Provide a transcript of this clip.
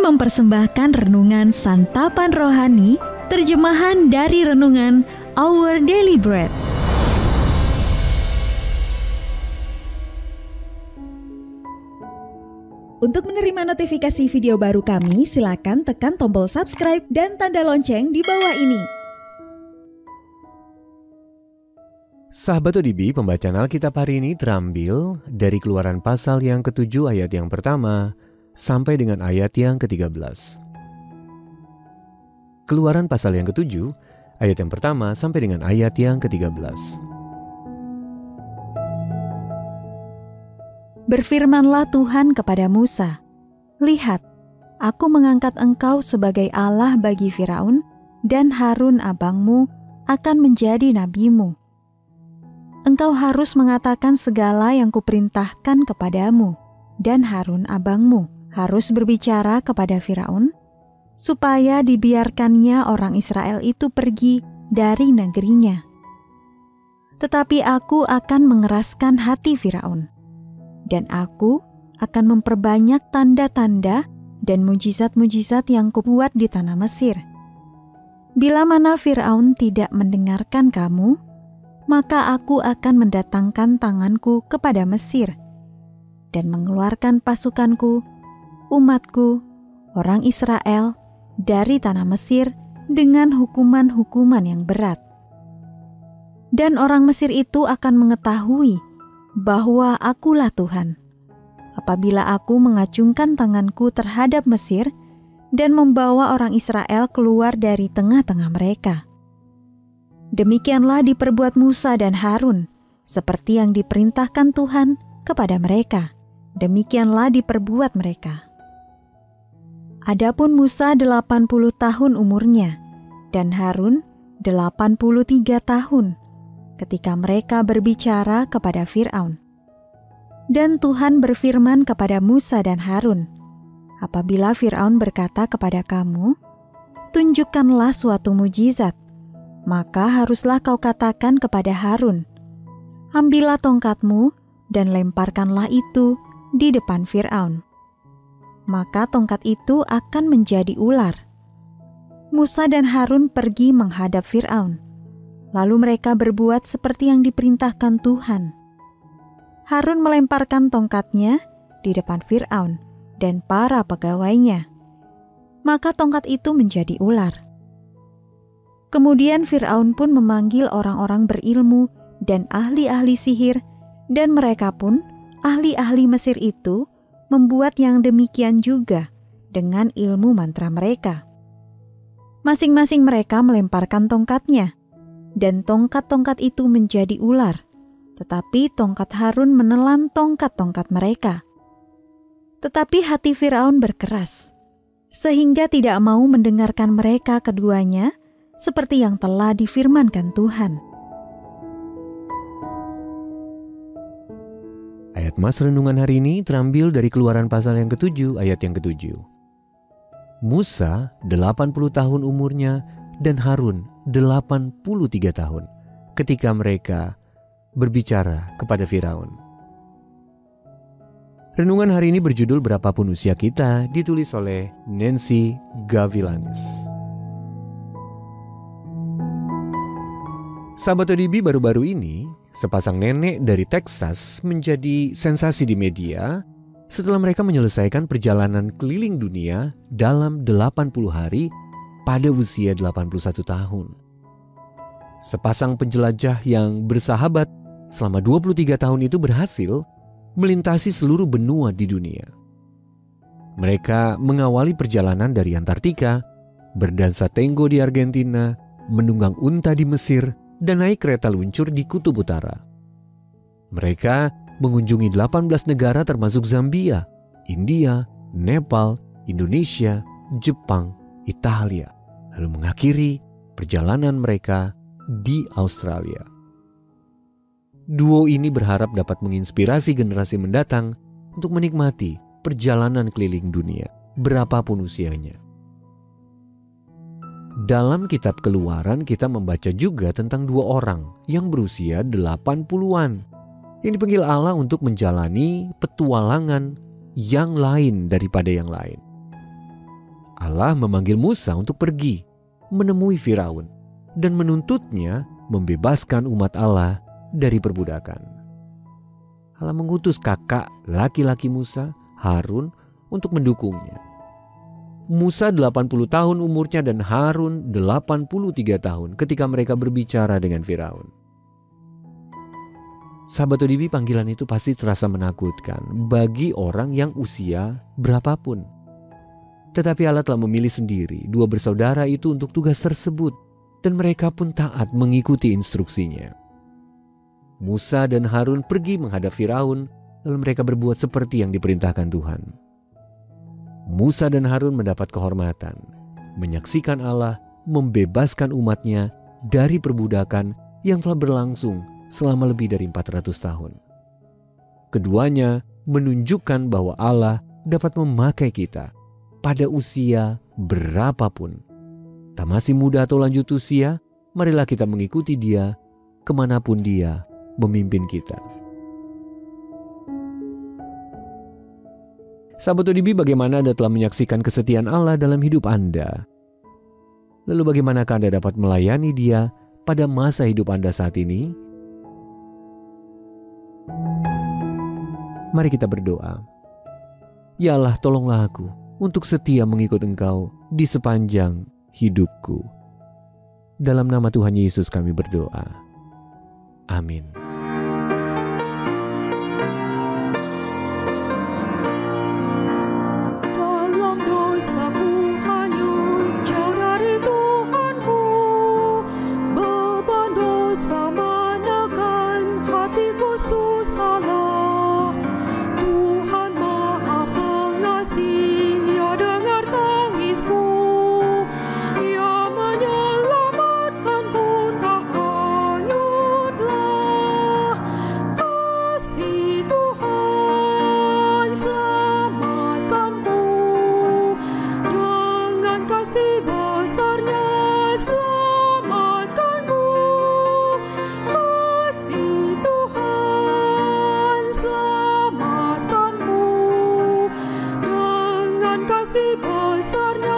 mempersembahkan renungan Santapan Rohani, terjemahan dari renungan Our Daily Bread. Untuk menerima notifikasi video baru kami, silakan tekan tombol subscribe dan tanda lonceng di bawah ini. Sahabat ODB, pembacaan Alkitab hari ini terambil dari Keluaran pasal yang ke-7 ayat yang pertama sampai dengan ayat yang ke-13. Keluaran pasal yang ke-7 ayat yang pertama sampai dengan ayat yang ke-13. Berfirmanlah Tuhan kepada Musa, "Lihat, aku mengangkat engkau sebagai Allah bagi Firaun, dan Harun abangmu akan menjadi nabimu. Engkau harus mengatakan segala yang kuperintahkan kepadamu, dan Harun abangmu harus berbicara kepada Firaun, supaya dibiarkannya orang Israel itu pergi dari negerinya. Tetapi aku akan mengeraskan hati Firaun, dan aku akan memperbanyak tanda-tanda dan mujizat-mujizat yang kubuat di tanah Mesir. Bila mana Firaun tidak mendengarkan kamu, maka aku akan mendatangkan tanganku kepada Mesir dan mengeluarkan pasukanku, umatku, orang Israel, dari tanah Mesir dengan hukuman-hukuman yang berat. Dan orang Mesir itu akan mengetahui bahwa akulah Tuhan, apabila aku mengacungkan tanganku terhadap Mesir dan membawa orang Israel keluar dari tengah-tengah mereka. Demikianlah diperbuat Musa dan Harun, seperti yang diperintahkan Tuhan kepada mereka. Demikianlah diperbuat mereka. Adapun Musa 80 tahun umurnya, dan Harun 83 tahun, ketika mereka berbicara kepada Firaun. Dan Tuhan berfirman kepada Musa dan Harun, "Apabila Firaun berkata kepada kamu, 'Tunjukkanlah suatu mujizat,' maka haruslah kau katakan kepada Harun, 'Ambillah tongkatmu dan lemparkanlah itu di depan Firaun.' Maka tongkat itu akan menjadi ular." Musa dan Harun pergi menghadap Firaun. Lalu mereka berbuat seperti yang diperintahkan Tuhan. Harun melemparkan tongkatnya di depan Firaun dan para pegawainya. Maka tongkat itu menjadi ular. Kemudian Firaun pun memanggil orang-orang berilmu dan ahli-ahli sihir, dan mereka pun, ahli-ahli Mesir itu, membuat yang demikian juga dengan ilmu mantra mereka. Masing-masing mereka melemparkan tongkatnya, dan tongkat-tongkat itu menjadi ular, tetapi tongkat Harun menelan tongkat-tongkat mereka. Tetapi hati Firaun berkeras, sehingga tidak mau mendengarkan mereka keduanya, seperti yang telah difirmankan Tuhan. Ayat mas renungan hari ini terambil dari Keluaran pasal yang ke-7 ayat yang ke-7. Musa 80 tahun umurnya dan Harun 83 tahun ketika mereka berbicara kepada Firaun. Renungan hari ini berjudul "Berapapun Usia Kita", ditulis oleh Nancy Gavilanes. Sahabat ODB, baru-baru ini sepasang nenek dari Texas menjadi sensasi di media setelah mereka menyelesaikan perjalanan keliling dunia dalam 80 hari pada usia 81 tahun. Sepasang penjelajah yang bersahabat selama 23 tahun itu berhasil melintasi seluruh benua di dunia. Mereka mengawali perjalanan dari Antartika, berdansa tango di Argentina, menunggang unta di Mesir, dan naik kereta luncur di Kutub Utara. Mereka mengunjungi 18 negara termasuk Zambia, India, Nepal, Indonesia, Jepang, Italia, lalu mengakhiri perjalanan mereka di Australia. Duo ini berharap dapat menginspirasi generasi mendatang untuk menikmati perjalanan keliling dunia, berapapun usianya. Dalam kitab Keluaran kita membaca juga tentang dua orang yang berusia 80-an yang dipanggil Allah untuk menjalani petualangan yang lain daripada yang lain. Allah memanggil Musa untuk pergi menemui Firaun dan menuntutnya membebaskan umat Allah dari perbudakan. Allah mengutus kakak laki-laki Musa, Harun, untuk mendukungnya. Musa 80 tahun umurnya dan Harun 83 tahun ketika mereka berbicara dengan Firaun. Sahabat ODB, panggilan itu pasti terasa menakutkan bagi orang yang usia berapapun. Tetapi Allah telah memilih sendiri dua bersaudara itu untuk tugas tersebut, dan mereka pun taat mengikuti instruksinya. Musa dan Harun pergi menghadap Firaun, lalu mereka berbuat seperti yang diperintahkan Tuhan. Musa dan Harun mendapat kehormatan, menyaksikan Allah membebaskan umatnya dari perbudakan yang telah berlangsung selama lebih dari 400 tahun. Keduanya menunjukkan bahwa Allah dapat memakai kita pada usia berapapun. Tak masih muda atau lanjut usia, marilah kita mengikuti Dia kemanapun Dia memimpin kita. Sahabat ODB, bagaimana Anda telah menyaksikan kesetiaan Allah dalam hidup Anda? Lalu bagaimanakah Anda dapat melayani Dia pada masa hidup Anda saat ini? Mari kita berdoa. Ya Allah, tolonglah aku untuk setia mengikut Engkau di sepanjang hidupku. Dalam nama Tuhan Yesus kami berdoa. Amin. Dalam dosaku hanyut jauh dari Tuhanku, beban dosa menekan hatiku susahlah. Tuhan Maha Pengasih, Ia dengar tangisku, Ia menyelamatkanku, tak hanyutlah. Kasih Tuhan selamatkanku, dengan kasih besarnya selamatkanku. Kasih Tuhan selamatkanku, dengan kasih besarnya